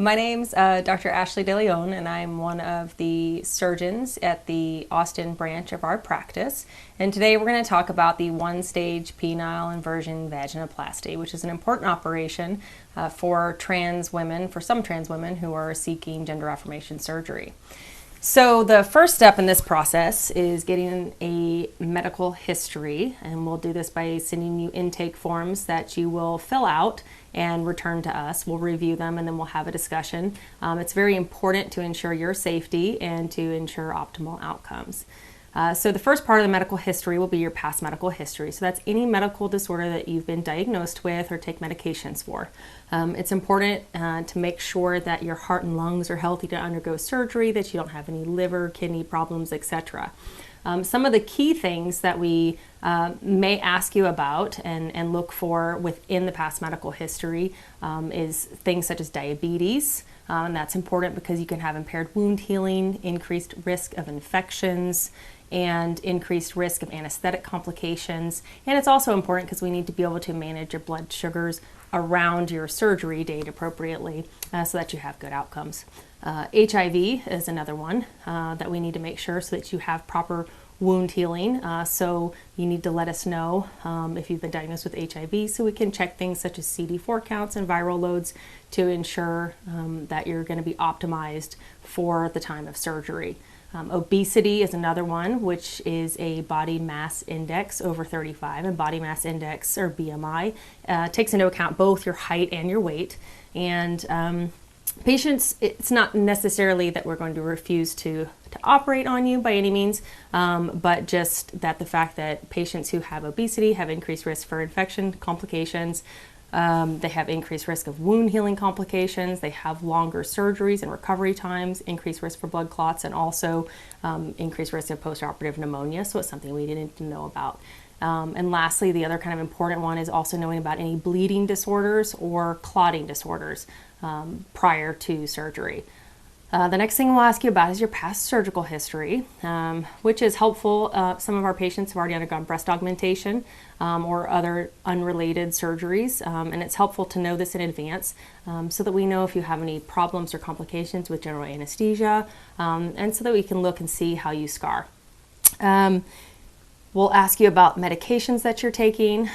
My name's Dr. Ashley DeLeon, and I'm one of the surgeons at the Austin branch of our practice. And today we're going to talk about the one-stage penile inversion vaginoplasty, which is an important operation for trans women, for some trans women who are seeking gender affirmation surgery. So the first step in this process is getting a medical history, and we'll do this by sending you intake forms that you will fill out and return to us. We'll review them and then we'll have a discussion. It's very important to ensure your safety and to ensure optimal outcomes. So the first part of the medical history will be your past medical history. So that's any medical disorder that you've been diagnosed with or take medications for. It's important to make sure that your heart and lungs are healthy to undergo surgery, that you don't have any liver, kidney problems, etc. Some of the key things that we may ask you about and look for within the past medical history is things such as diabetes. And that's important because you can have impaired wound healing, increased risk of infections, and increased risk of anesthetic complications. And it's also important because we need to be able to manage your blood sugars around your surgery date appropriately so that you have good outcomes. HIV is another one that we need to make sure so that you have proper wound healing. So you need to let us know if you've been diagnosed with HIV so we can check things such as CD4 counts and viral loads to ensure that you're going to be optimized for the time of surgery. Obesity is another one, which is a body mass index over 35, and body mass index, or BMI, takes into account both your height and your weight. And patients, it's not necessarily that we're going to refuse to operate on you by any means, but just that the fact that patients who have obesity have increased risk for infection complications. They have increased risk of wound healing complications. They have longer surgeries and recovery times, increased risk for blood clots, and also increased risk of postoperative pneumonia. So it's something we need to know about. And lastly, the other kind of important one is also knowing about any bleeding disorders or clotting disorders prior to surgery. The next thing we'll ask you about is your past surgical history, which is helpful. Some of our patients have already undergone breast augmentation or other unrelated surgeries, and it's helpful to know this in advance so that we know if you have any problems or complications with general anesthesia, and so that we can look and see how you scar. We'll ask you about medications that you're taking.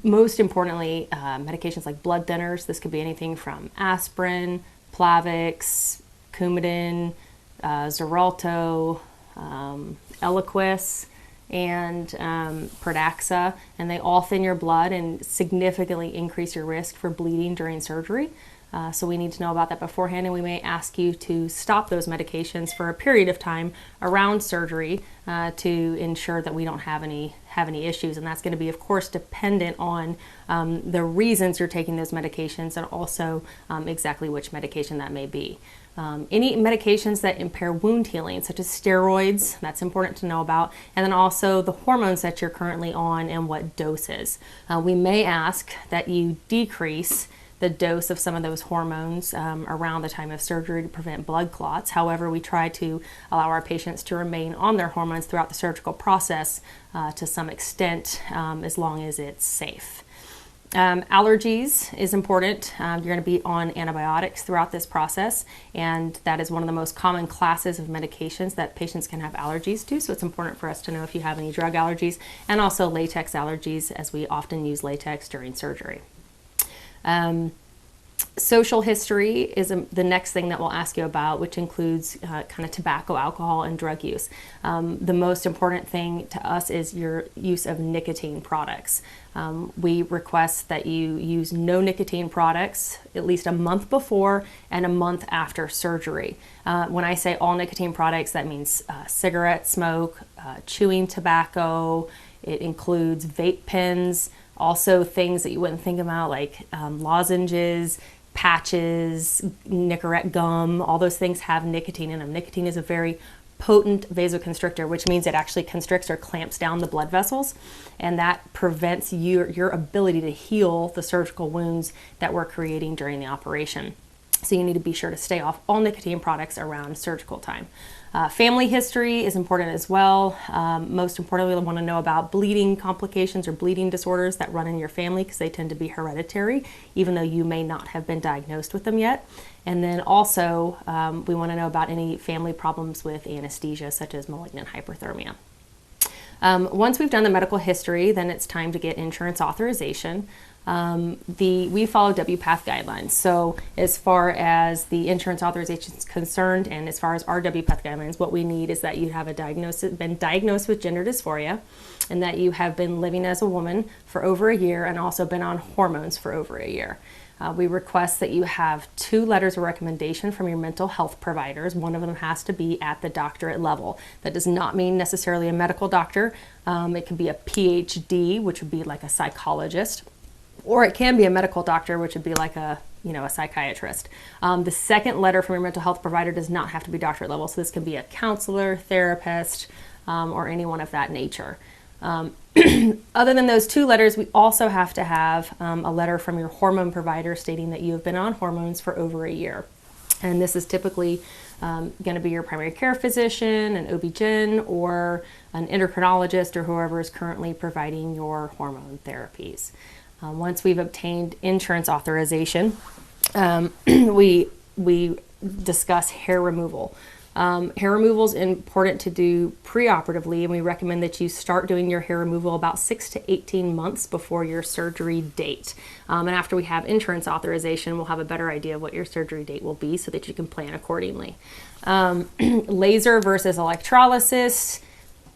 Most importantly, medications like blood thinners. This could be anything from aspirin, Plavix, Coumadin, Xarelto, Eliquis, and Pradaxa, and they all thin your blood and significantly increase your risk for bleeding during surgery. So we need to know about that beforehand, and we may ask you to stop those medications for a period of time around surgery to ensure that we don't have any issues. And that's going to be, of course, dependent on the reasons you're taking those medications and also exactly which medication that may be. Any medications that impair wound healing, such as steroids, that's important to know about, and then also the hormones that you're currently on and what doses. We may ask that you decrease the dose of some of those hormones around the time of surgery to prevent blood clots. However, we try to allow our patients to remain on their hormones throughout the surgical process to some extent as long as it's safe. Allergies is important. You're going to be on antibiotics throughout this process, and that is one of the most common classes of medications that patients can have allergies to, so it's important for us to know if you have any drug allergies, and also latex allergies, as we often use latex during surgery. Social history is the next thing that we'll ask you about, which includes kind of tobacco, alcohol, and drug use. The most important thing to us is your use of nicotine products. We request that you use no nicotine products at least a month before and a month after surgery. When I say all nicotine products, that means cigarette smoke, chewing tobacco. It includes vape pens, also things that you wouldn't think about like lozenges, patches, Nicorette gum. All those things have nicotine in them. Nicotine is a very potent vasoconstrictor, which means it actually constricts or clamps down the blood vessels, and that prevents your ability to heal the surgical wounds that we're creating during the operation. So you need to be sure to stay off all nicotine products around surgical time. Family history is important as well. Most importantly, we want to know about bleeding complications or bleeding disorders that run in your family because they tend to be hereditary, even though you may not have been diagnosed with them yet. And then also, we want to know about any family problems with anesthesia, such as malignant hyperthermia. Once we've done the medical history, then it's time to get insurance authorization. We follow WPATH guidelines. So as far as the insurance authorization is concerned, and as far as our WPATH guidelines, what we need is that you have been diagnosed with gender dysphoria, and that you have been living as a woman for over a year and also been on hormones for over a year. We request that you have 2 letters of recommendation from your mental health providers. One of them has to be at the doctorate level. That does not mean necessarily a medical doctor. It could be a PhD, which would be like a psychologist, or it can be a medical doctor, which would be like a psychiatrist. The second letter from your mental health provider does not have to be doctorate level. So this can be a counselor, therapist, or anyone of that nature. Other than those 2 letters, we also have to have a letter from your hormone provider stating that you have been on hormones for over a year. And this is typically going to be your primary care physician, an OB-GYN, or an endocrinologist, or whoever is currently providing your hormone therapies. Once we've obtained insurance authorization, we discuss hair removal. Hair removal is important to do preoperatively, and we recommend that you start doing your hair removal about 6 to 18 months before your surgery date. And after we have insurance authorization, we'll have a better idea of what your surgery date will be so that you can plan accordingly. Laser versus electrolysis,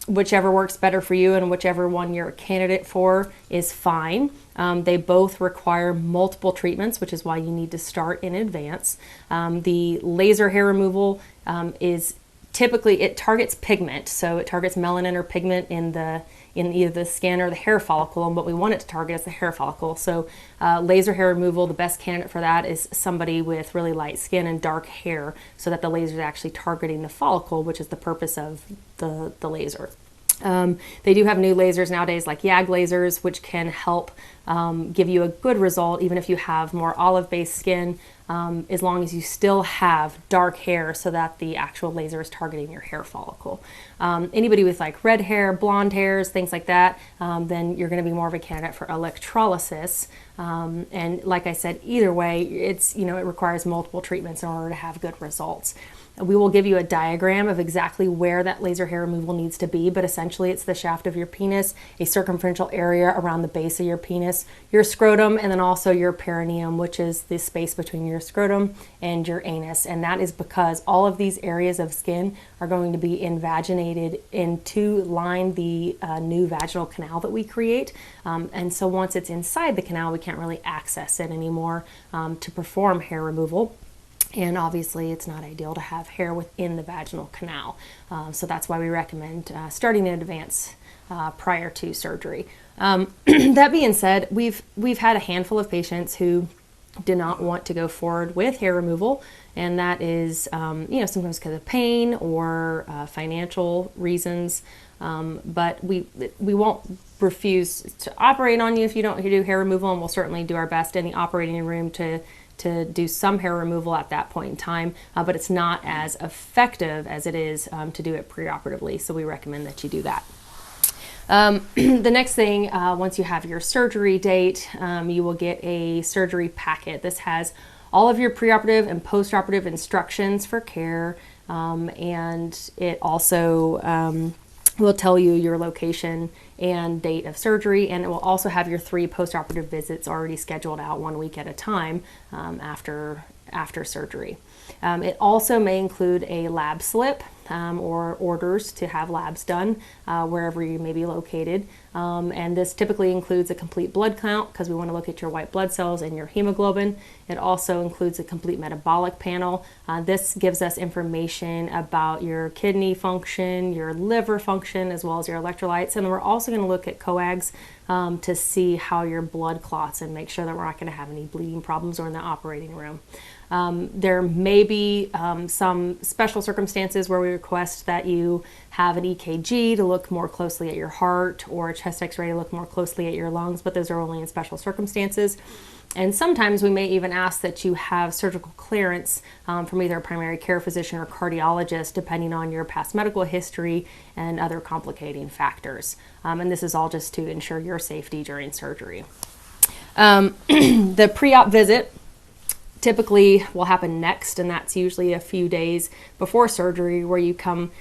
whichever works better for you and whichever one you're a candidate for is fine. They both require multiple treatments, which is why you need to start in advance. The laser hair removal is typically, it targets pigment, so it targets melanin or pigment in either the skin or the hair follicle, and what we want it to target is the hair follicle. So laser hair removal, the best candidate for that is somebody with really light skin and dark hair, so that the laser is actually targeting the follicle, which is the purpose of the laser. They do have new lasers nowadays, like YAG lasers, which can help give you a good result even if you have more olive-based skin, as long as you still have dark hair so that the actual laser is targeting your hair follicle. Anybody with like red hair, blonde hairs, things like that, then you're going to be more of a candidate for electrolysis. And like I said, either way, it requires multiple treatments in order to have good results. We will give you a diagram of exactly where that laser hair removal needs to be, but essentially it's the shaft of your penis, a circumferential area around the base of your penis, your scrotum, and then also your perineum, which is the space between your scrotum and your anus. And that is because all of these areas of skin are going to be invaginated to line the new vaginal canal that we create. And so once it's inside the canal, we can't really access it anymore to perform hair removal. And obviously it's not ideal to have hair within the vaginal canal. So that's why we recommend starting in advance prior to surgery. That being said, we've had a handful of patients who did not want to go forward with hair removal, and that is sometimes because of pain or financial reasons. But we won't refuse to operate on you if you don't do hair removal, and we'll certainly do our best in the operating room to do some hair removal at that point in time, but it's not as effective as it is to do it preoperatively, so we recommend that you do that. The next thing, once you have your surgery date, you will get a surgery packet. This has all of your preoperative and postoperative instructions for care, and it also will tell you your location and date of surgery, and it will also have your 3 postoperative visits already scheduled out 1 week at a time after surgery. It also may include a lab slip or orders to have labs done wherever you may be located. And this typically includes a complete blood count because we want to look at your white blood cells and your hemoglobin. It also includes a complete metabolic panel. This gives us information about your kidney function, your liver function, as well as your electrolytes. And we're also going to look at coags to see how your blood clots and make sure that we're not going to have any bleeding problems or in the operating room. There may be some special circumstances where we request that you have an EKG to look more closely at your heart, or a chest x-ray to look more closely at your lungs, but those are only in special circumstances. And sometimes we may even ask that you have surgical clearance from either a primary care physician or cardiologist, depending on your past medical history and other complicating factors. And this is all just to ensure your safety during surgery. The pre-op visit typically will happen next, and that's usually a few days before surgery, where you come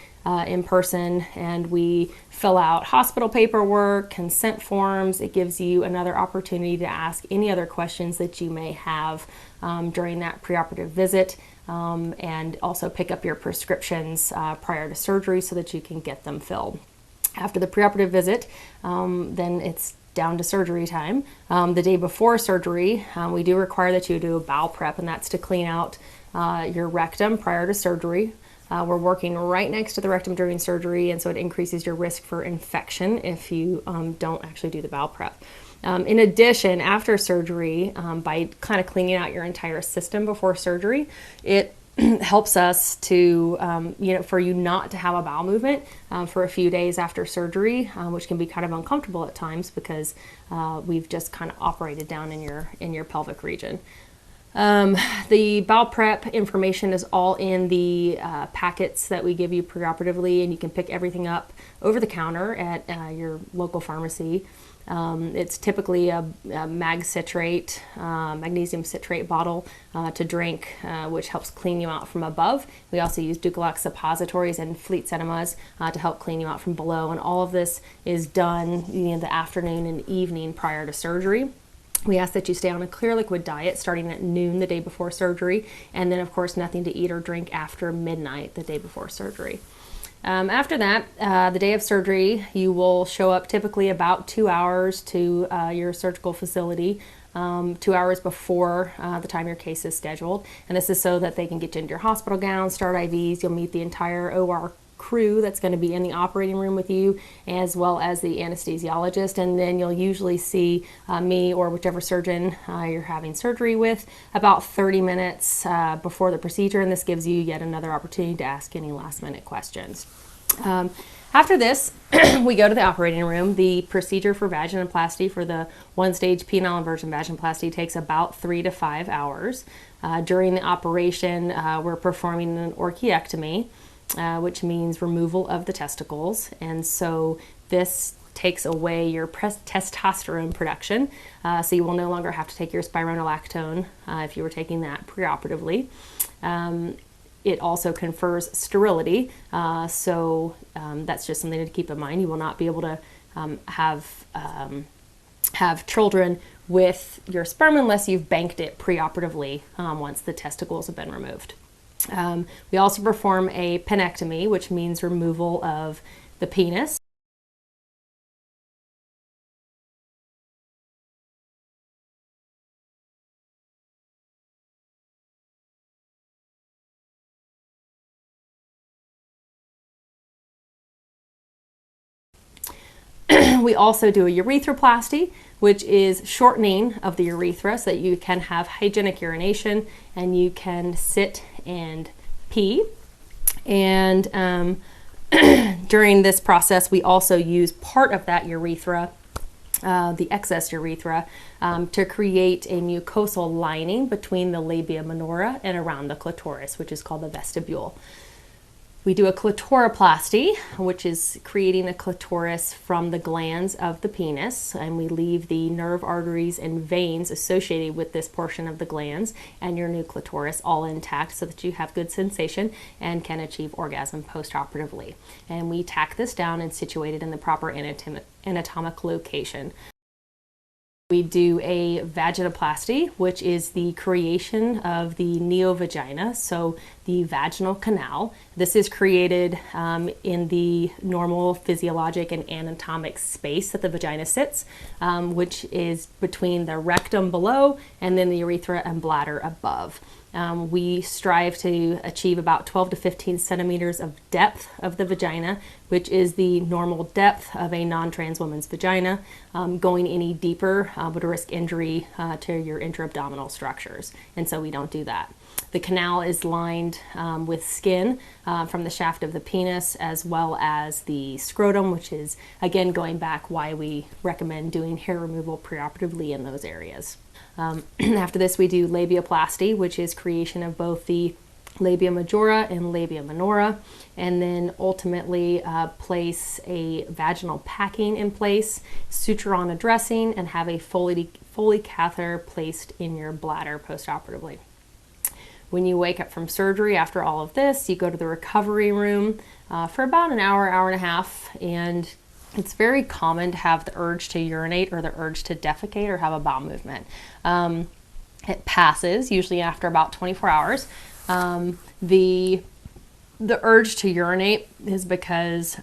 in person and we fill out hospital paperwork, consent forms. It gives you another opportunity to ask any other questions that you may have during that preoperative visit, and also pick up your prescriptions prior to surgery so that you can get them filled. After the preoperative visit, then it's down to surgery time. The day before surgery, we do require that you do a bowel prep, and that's to clean out your rectum prior to surgery. We're working right next to the rectum during surgery, and so it increases your risk for infection if you don't actually do the bowel prep. In addition, after surgery, by kind of cleaning out your entire system before surgery, it helps us to, for you not to have a bowel movement for a few days after surgery, which can be kind of uncomfortable at times because we've just kind of operated down in your pelvic region. The bowel prep information is all in the packets that we give you preoperatively, and you can pick everything up over the counter at your local pharmacy. It's typically a magnesium citrate bottle to drink, which helps clean you out from above. We also use Ducalox suppositories and Fleet enemas to help clean you out from below, and all of this is done in the afternoon and evening prior to surgery. We ask that you stay on a clear liquid diet starting at noon the day before surgery, and then of course nothing to eat or drink after midnight the day before surgery. After that, the day of surgery, you will show up typically about 2 hours to your surgical facility, 2 hours before the time your case is scheduled. And this is so that they can get you into your hospital gown, start IVs. You'll meet the entire OR crew that's going to be in the operating room with you, as well as the anesthesiologist, and then you'll usually see me or whichever surgeon you're having surgery with about 30 minutes before the procedure, and this gives you yet another opportunity to ask any last minute questions. After this, we go to the operating room. The procedure for vaginoplasty, for the one-stage penile inversion vaginoplasty, takes about 3 to 5 hours. During the operation, we're performing an orchiectomy, which means removal of the testicles, and so this takes away your testosterone production, so you will no longer have to take your spironolactone if you were taking that preoperatively. It also confers sterility, so that's just something to keep in mind. You will not be able to have children with your sperm unless you've banked it preoperatively once the testicles have been removed. We also perform a penectomy, which means removal of the penis. We also do a urethroplasty, which is shortening of the urethra so that you can have hygienic urination and you can sit and pee. And during this process, we also use part of that urethra, the excess urethra, to create a mucosal lining between the labia minora and around the clitoris, which is called the vestibule. We do a clitoroplasty, which is creating a clitoris from the glands of the penis, and we leave the nerve arteries and veins associated with this portion of the glands and your new clitoris all intact so that you have good sensation and can achieve orgasm post-operatively. And we tack this down and situate it in the proper anatomic location. We do a vaginoplasty, which is the creation of the neovagina, so the vaginal canal. This is created in the normal physiologic and anatomic space that the vagina sits, which is between the rectum below and then the urethra and bladder above. We strive to achieve about 12 to 15 centimeters of depth of the vagina, which is the normal depth of a non-trans woman's vagina. Going any deeper would risk injury to your intra-abdominal structures, and so we don't do that. The canal is lined with skin from the shaft of the penis, as well as the scrotum, which is, again, going back why we recommend doing hair removal preoperatively in those areas. After this, we do labiaplasty, which is creation of both the labia majora and labia minora, and then ultimately place a vaginal packing in place, suture on a dressing, and have a Foley catheter placed in your bladder postoperatively. When you wake up from surgery after all of this, you go to the recovery room for about an hour, hour and a half, and it's very common to have the urge to urinate or the urge to defecate or have a bowel movement. It passes usually after about 24 hours. The urge to urinate is because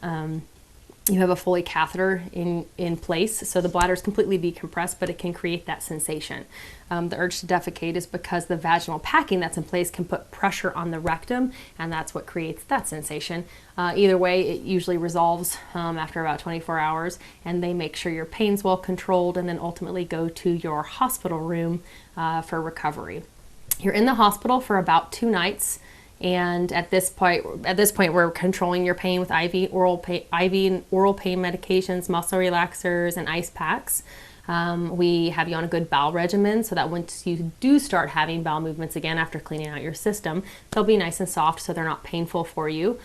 you have a Foley catheter in place, so the bladder is completely decompressed, but it can create that sensation. The urge to defecate is because the vaginal packing that's in place can put pressure on the rectum, and that's what creates that sensation. Either way, it usually resolves after about 24 hours, and they make sure your pain's well controlled, and then ultimately go to your hospital room for recovery. You're in the hospital for about 2 nights. And at this point, we're controlling your pain with IV and oral pain medications, muscle relaxers, and ice packs. We have you on a good bowel regimen so that once you do start having bowel movements again after cleaning out your system, they'll be nice and soft so they're not painful for you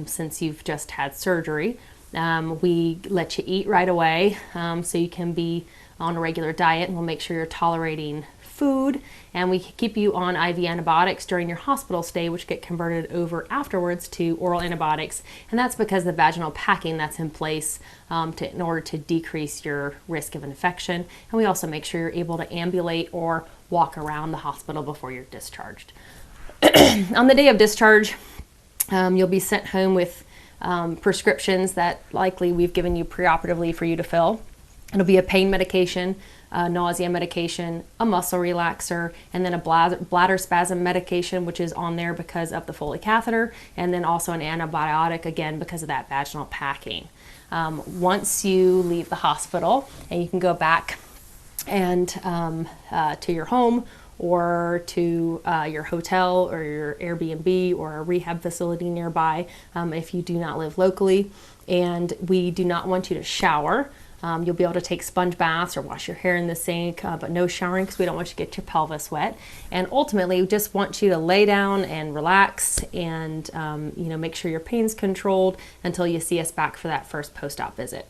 since you've just had surgery. We let you eat right away so you can be on a regular diet, and we'll make sure you're tolerating food, and we keep you on IV antibiotics during your hospital stay, which get converted over afterwards to oral antibiotics, and that's because the vaginal packing that's in place in order to decrease your risk of infection. And we also make sure you're able to ambulate or walk around the hospital before you're discharged. On the day of discharge, you'll be sent home with prescriptions that likely we've given you preoperatively for you to fill. It'll be a pain medication, nausea medication, a muscle relaxer, and then a bladder spasm medication, which is on there because of the Foley catheter, and then also an antibiotic, again, because of that vaginal packing. Once you leave the hospital, and you can go back and to your home or to your hotel or your Airbnb or a rehab facility nearby if you do not live locally, and we do not want you to shower. You'll be able to take sponge baths or wash your hair in the sink, but no showering because we don't want you to get your pelvis wet. And ultimately, we just want you to lay down and relax and make sure your pain's controlled until you see us back for that first post-op visit.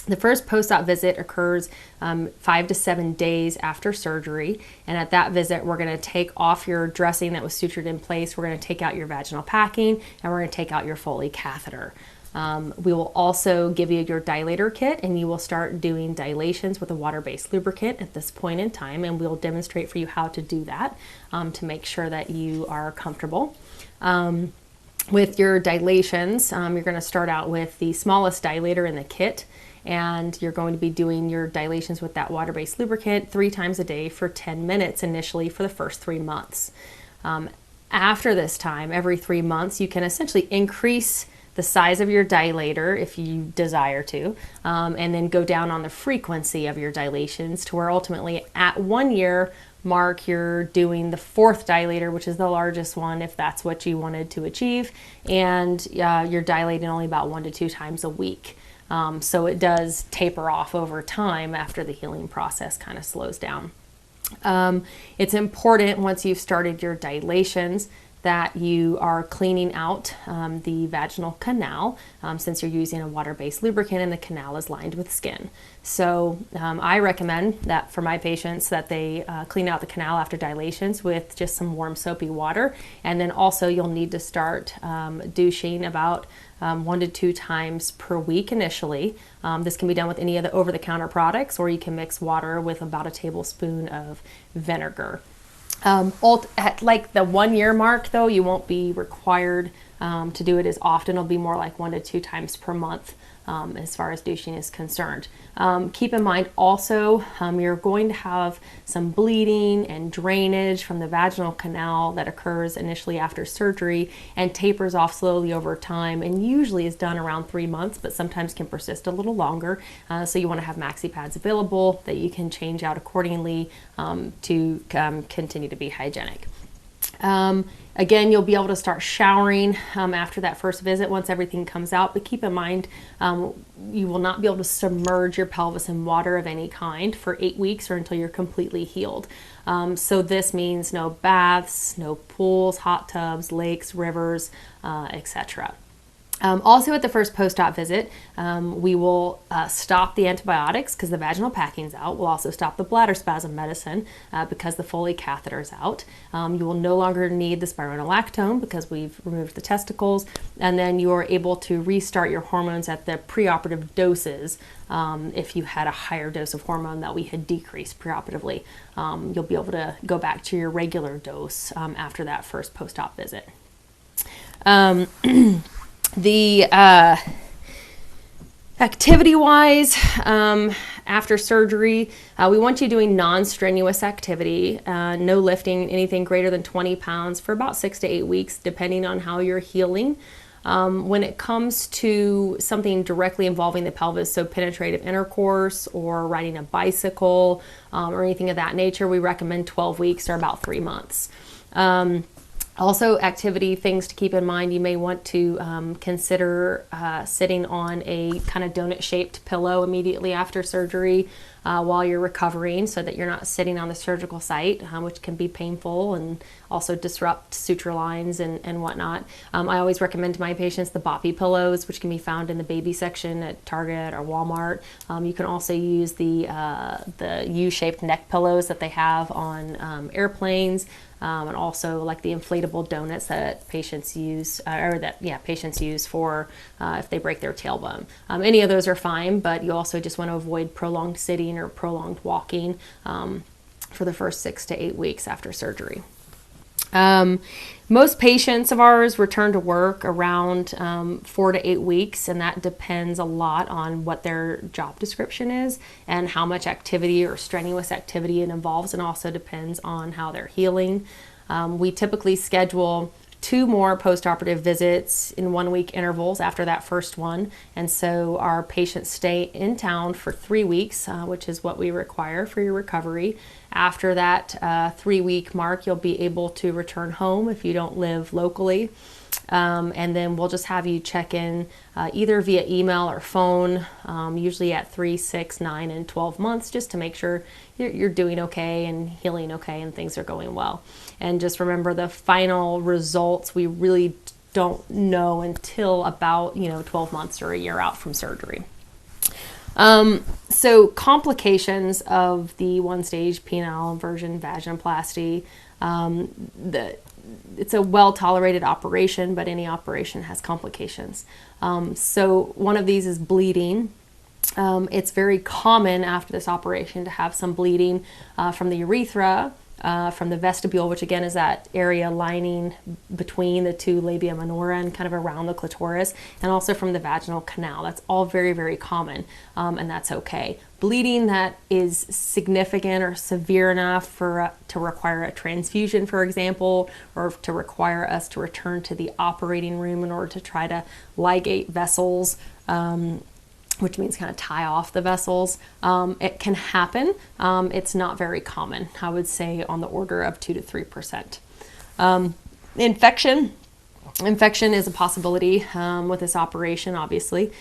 The first post-op visit occurs 5 to 7 days after surgery, and at that visit we're going to take off your dressing that was sutured in place, we're going to take out your vaginal packing, and we're going to take out your Foley catheter. We will also give you your dilator kit, and you will start doing dilations with a water-based lubricant at this point in time, and we'll demonstrate for you how to do that to make sure that you are comfortable. With your dilations, you're going to start out with the smallest dilator in the kit, and you're going to be doing your dilations with that water-based lubricant 3 times a day for 10 minutes initially for the first 3 months. After this time, every 3 months, you can essentially increase the size of your dilator if you desire to, and then go down on the frequency of your dilations to where ultimately at 1 year mark you're doing the 4th dilator, which is the largest one if that's what you wanted to achieve, and you're dilating only about 1 to 2 times a week. So it does taper off over time after the healing process kind of slows down. It's important once you've started your dilations that you are cleaning out the vaginal canal since you're using a water-based lubricant and the canal is lined with skin. So I recommend that for my patients that they clean out the canal after dilations with just some warm soapy water, and then also you'll need to start douching about 1 to 2 times per week initially. This can be done with any of the over-the-counter products, or you can mix water with about a tablespoon of vinegar. At like the 1 year mark though, you won't be required to do it as often. It'll be more like 1 to 2 times per month as far as douching is concerned. Keep in mind also, you're going to have some bleeding and drainage from the vaginal canal that occurs initially after surgery and tapers off slowly over time, and usually is done around 3 months, but sometimes can persist a little longer. So you want to have maxi pads available that you can change out accordingly to continue to be hygienic. Again, you'll be able to start showering after that first visit once everything comes out, but keep in mind you will not be able to submerge your pelvis in water of any kind for 8 weeks or until you're completely healed. So this means no baths, no pools, hot tubs, lakes, rivers, etc. Also at the first post-op visit, we will stop the antibiotics because the vaginal packing's out. We'll also stop the bladder spasm medicine because the Foley catheter is out. You will no longer need the spironolactone because we've removed the testicles, and then you are able to restart your hormones at the preoperative doses if you had a higher dose of hormone that we had decreased preoperatively. You'll be able to go back to your regular dose after that first post-op visit. The activity-wise, after surgery, we want you doing non-strenuous activity, no lifting anything greater than 20 pounds for about 6 to 8 weeks, depending on how you're healing. When it comes to something directly involving the pelvis, so penetrative intercourse or riding a bicycle or anything of that nature, we recommend 12 weeks or about 3 months. Also, activity things to keep in mind, you may want to consider sitting on a kind of donut-shaped pillow immediately after surgery while you're recovering so that you're not sitting on the surgical site, which can be painful and also disrupt suture lines and whatnot. I always recommend to my patients the boppy pillows, which can be found in the baby section at Target or Walmart. You can also use the U-shaped neck pillows that they have on airplanes. And also like the inflatable donuts that patients use, patients use for if they break their tailbone. Any of those are fine, but you also just want to avoid prolonged sitting or prolonged walking for the first 6 to 8 weeks after surgery. Most patients of ours return to work around 4 to 8 weeks, and that depends a lot on what their job description is and how much activity or strenuous activity it involves, and also depends on how they're healing. We typically schedule 2 more post-operative visits in 1-week intervals after that first one, and so our patients stay in town for 3 weeks, which is what we require for your recovery. After that 3-week mark, you'll be able to return home if you don't live locally, and then we'll just have you check in either via email or phone, usually at 3, 6, 9, and 12 months, just to make sure you're doing okay and healing okay and things are going well. And just remember, the final results we really don't know until about 12 months or a year out from surgery. So complications of the 1-stage penile inversion vaginoplasty, it's a well-tolerated operation, but any operation has complications. So one of these is bleeding. It's very common after this operation to have some bleeding from the urethra, from the vestibule, which again is that area lining between the 2 labia minora and kind of around the clitoris, and also from the vaginal canal. That's all very, very common, and that's okay. Bleeding that is significant or severe enough to require a transfusion, for example, or to require us to return to the operating room in order to try to ligate vessels, which means kind of tie off the vessels. It can happen. It's not very common. I would say on the order of 2 to 3%. Infection is a possibility with this operation, obviously.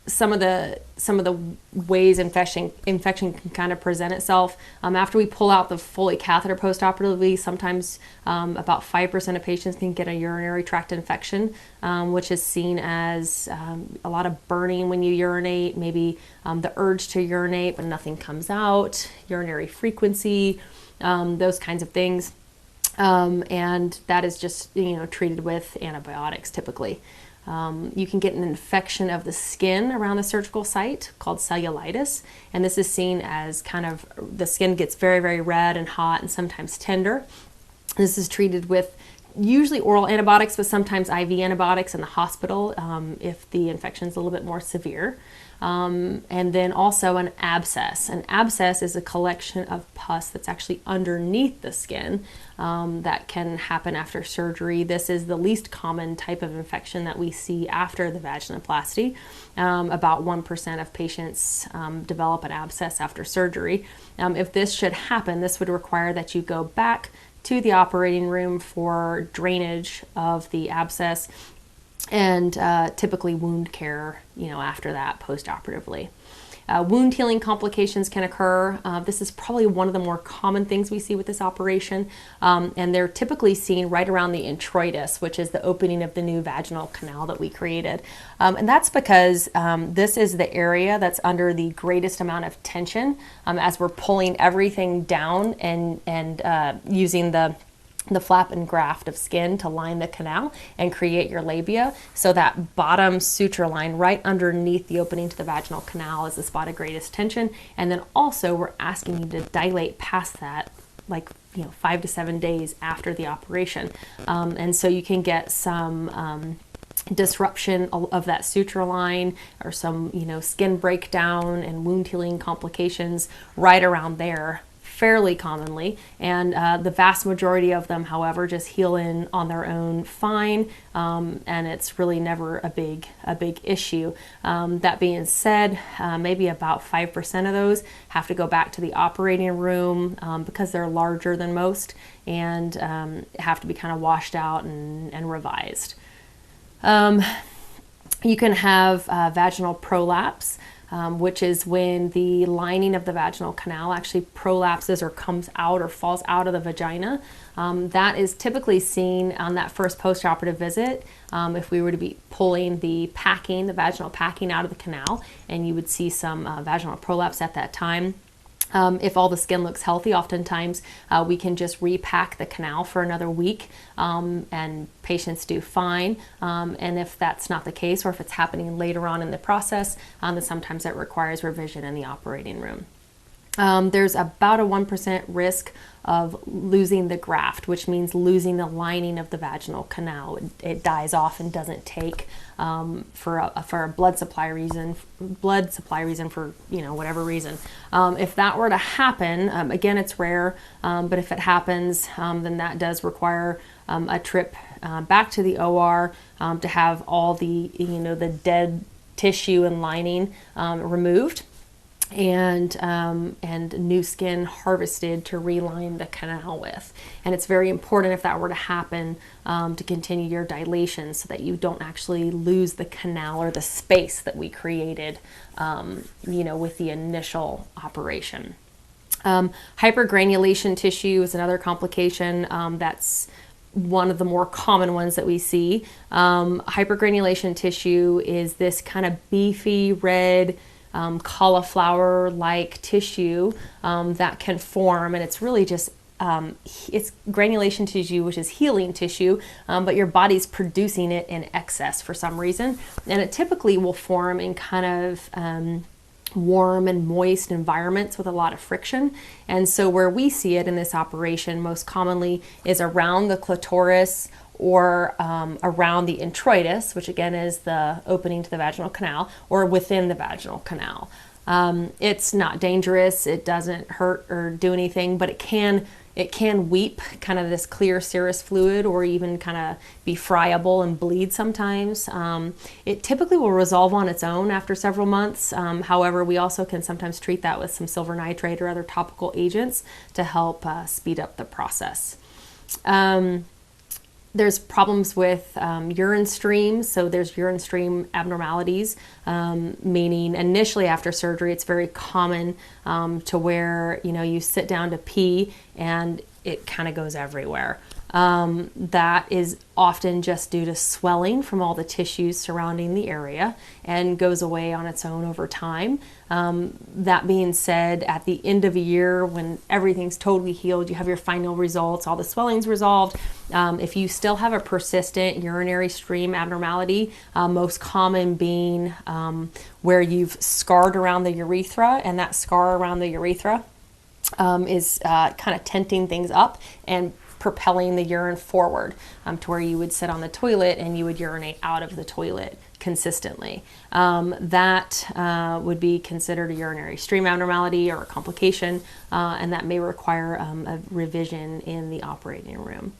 Some of the ways infection can kind of present itself. After we pull out the Foley catheter postoperatively, sometimes about 5% of patients can get a urinary tract infection, which is seen as a lot of burning when you urinate, maybe the urge to urinate but nothing comes out, urinary frequency, those kinds of things. And that is just treated with antibiotics typically. You can get an infection of the skin around the surgical site called cellulitis, and this is seen as kind of the skin gets very, very red and hot and sometimes tender. This is treated with usually oral antibiotics, but sometimes IV antibiotics in the hospital if the infection is a little bit more severe. And then also an abscess. An abscess is a collection of pus that's actually underneath the skin that can happen after surgery. This is the least common type of infection that we see after the vaginoplasty. About 1% of patients develop an abscess after surgery. If this should happen, this would require that you go back to the operating room for drainage of the abscess and typically wound care, after that post-operatively. Wound healing complications can occur. This is probably one of the more common things we see with this operation, and they're typically seen right around the introitus, which is the opening of the new vaginal canal that we created. And that's because this is the area that's under the greatest amount of tension as we're pulling everything down and using the flap and graft of skin to line the canal and create your labia. So that bottom suture line right underneath the opening to the vaginal canal is the spot of greatest tension. And then also we're asking you to dilate past that, 5 to 7 days after the operation. And so you can get some disruption of that suture line or some, skin breakdown and wound healing complications right around there fairly commonly, and the vast majority of them, however, just heal in on their own fine, and it's really never a big issue. That being said, maybe about 5% of those have to go back to the operating room because they're larger than most and have to be kind of washed out and revised. You can have vaginal prolapse, which is when the lining of the vaginal canal actually prolapses or comes out or falls out of the vagina. That is typically seen on that first post-operative visit if we were to be pulling the vaginal packing out of the canal, and you would see some vaginal prolapse at that time. If all the skin looks healthy, oftentimes we can just repack the canal for another week and patients do fine. And if that's not the case, or if it's happening later on in the process, then sometimes it requires revision in the operating room. There's about a 1% risk of losing the graft, which means losing the lining of the vaginal canal. It dies off and doesn't take for a blood supply reason for whatever reason. If that were to happen, again, it's rare, but if it happens, then that does require a trip back to the OR to have all the the dead tissue and lining removed, and new skin harvested to reline the canal with. And it's very important, if that were to happen, to continue your dilation so that you don't actually lose the canal or the space that we created, with the initial operation. Hypergranulation tissue is another complication that's one of the more common ones that we see. Hypergranulation tissue is this kind of beefy red cauliflower-like tissue that can form, and it's really just it's granulation tissue, which is healing tissue, but your body's producing it in excess for some reason, and it typically will form in kind of warm and moist environments with a lot of friction. And so where we see it in this operation most commonly is around the clitoris or around the introitus, which again is the opening to the vaginal canal, or within the vaginal canal. It's not dangerous, it doesn't hurt or do anything, but it can weep kind of this clear serous fluid, or even kind of be friable and bleed sometimes. It typically will resolve on its own after several months. However, we also can sometimes treat that with some silver nitrate or other topical agents to help speed up the process. There's problems with urine streams, so there's urine stream abnormalities, meaning initially after surgery it's very common to where you sit down to pee and it kind of goes everywhere. That is often just due to swelling from all the tissues surrounding the area and goes away on its own over time. That being said, at the end of a year, when everything's totally healed, you have your final results, all the swelling's resolved. If you still have a persistent urinary stream abnormality, most common being where you've scarred around the urethra, and that scar around the urethra is kind of tenting things up and propelling the urine forward to where you would sit on the toilet and you would urinate out of the toilet consistently. That would be considered a urinary stream abnormality or a complication, and that may require a revision in the operating room.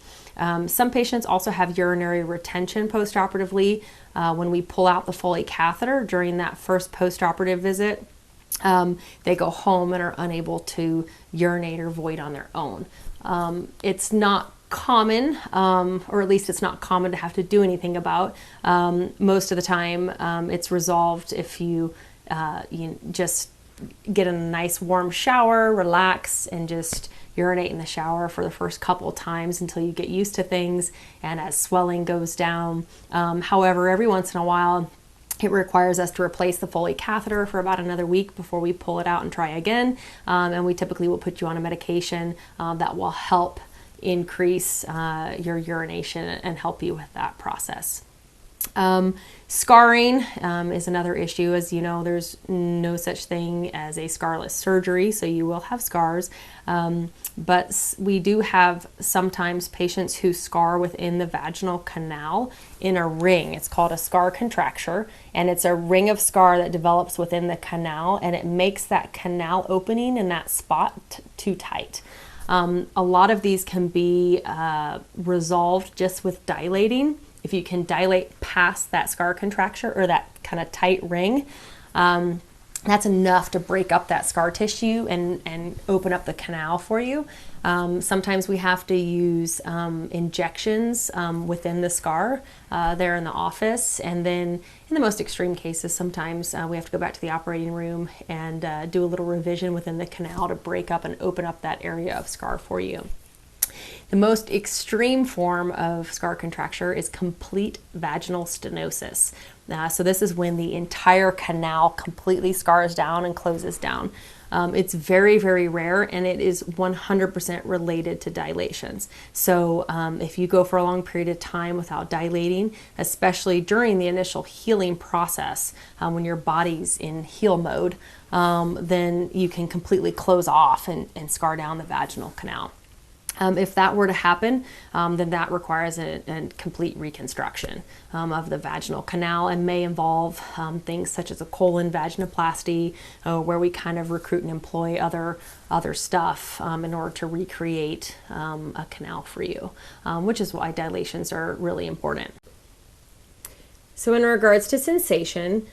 Some patients also have urinary retention postoperatively. When we pull out the Foley catheter during that first postoperative visit, they go home and are unable to urinate or void on their own. It's not common, or at least it's not common to have to do anything about. Most of the time, it's resolved if you just get in a nice warm shower, relax, and just urinate in the shower for the first couple of times until you get used to things and as swelling goes down. However, every once in a while, it requires us to replace the Foley catheter for about another week before we pull it out and try again. And we typically will put you on a medication that will help increase your urination and help you with that process. Scarring is another issue. As you know, there's no such thing as a scarless surgery, so you will have scars. But we do have sometimes patients who scar within the vaginal canal in a ring. It's called a scar contracture, and it's a ring of scar that develops within the canal, and it makes that canal opening in that spot too tight. A lot of these can be resolved just with dilating. If you can dilate past that scar contracture or that kind of tight ring, that's enough to break up that scar tissue and open up the canal for you. Sometimes we have to use injections within the scar there in the office. And then in the most extreme cases, sometimes we have to go back to the operating room and do a little revision within the canal to break up and open up that area of scar for you. The most extreme form of scar contracture is complete vaginal stenosis. So this is when the entire canal completely scars down and closes down. It's very, very rare, and it is 100% related to dilations. So if you go for a long period of time without dilating, especially during the initial healing process, when your body's in heal mode, then you can completely close off and scar down the vaginal canal. If that were to happen, then that requires a complete reconstruction of the vaginal canal and may involve things such as a colon vaginoplasty, where we kind of recruit and employ other stuff in order to recreate a canal for you, which is why dilations are really important. So in regards to sensation,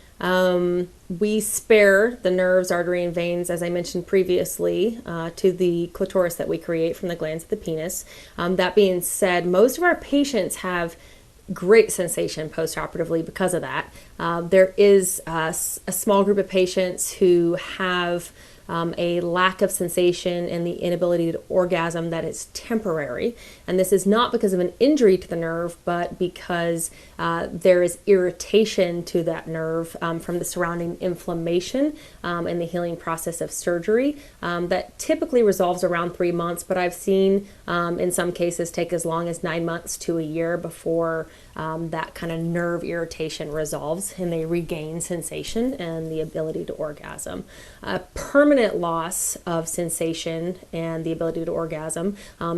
we spare the nerves, artery, and veins, as I mentioned previously, to the clitoris that we create from the glands of the penis. That being said, most of our patients have great sensation postoperatively because of that. There is a small group of patients who have a lack of sensation and the inability to orgasm that is temporary. And this is not because of an injury to the nerve, but because there is irritation to that nerve from the surrounding inflammation and the healing process of surgery that typically resolves around 3 months, but I've seen in some cases take as long as 9 months to a year before that kind of nerve irritation resolves and they regain sensation and the ability to orgasm. Permanent loss of sensation and the ability to orgasm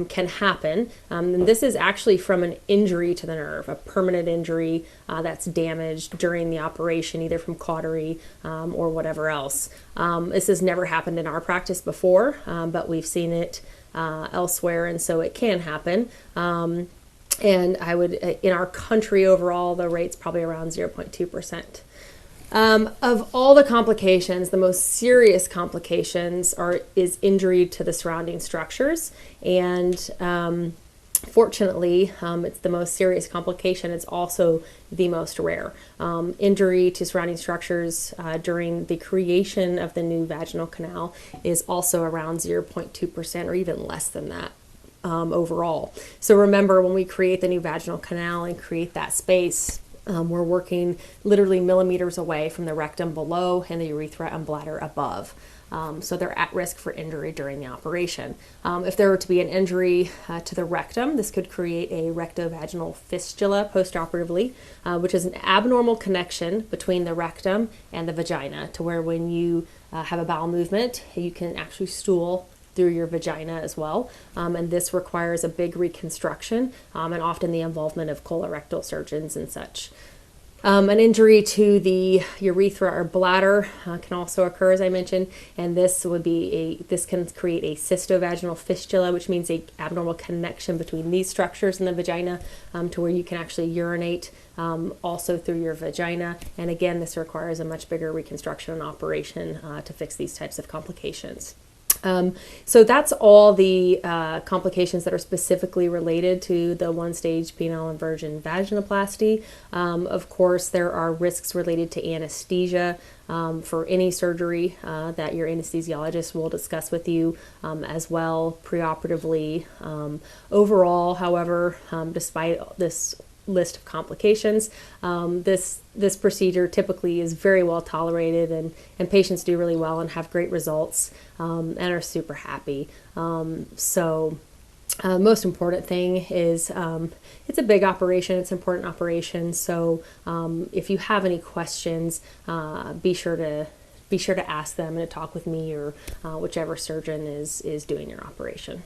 can happen. And this is actually from an injury to the nerve, a permanent injury that's damaged during the operation, either from cautery or whatever else. This has never happened in our practice before, but we've seen it elsewhere, and so it can happen. And I would, in our country overall, the rate's probably around 0.2%. Of all the complications, the most serious complications is injury to the surrounding structures, and fortunately, it's the most serious complication. It's also the most rare. Injury to surrounding structures during the creation of the new vaginal canal is also around 0.2% or even less than that. Overall. So remember, when we create the new vaginal canal and create that space, we're working literally millimeters away from the rectum below and the urethra and bladder above. So they're at risk for injury during the operation. If there were to be an injury to the rectum, this could create a rectovaginal fistula postoperatively, which is an abnormal connection between the rectum and the vagina, to where when you have a bowel movement, you can actually stool through your vagina as well. And this requires a big reconstruction and often the involvement of colorectal surgeons and such. An injury to the urethra or bladder can also occur, as I mentioned, and this can create a cystovaginal fistula, which means a abnormal connection between these structures in the vagina to where you can actually urinate also through your vagina. And again, this requires a much bigger reconstruction and operation to fix these types of complications. So that's all the complications that are specifically related to the one-stage penile inversion vaginoplasty. Of course, there are risks related to anesthesia for any surgery that your anesthesiologist will discuss with you as well preoperatively. Overall, however, despite this list of complications, this procedure typically is very well tolerated, and patients do really well and have great results and are super happy. Most important thing is it's a big operation, it's an important operation, so if you have any questions, be sure to ask them and to talk with me or whichever surgeon is doing your operation.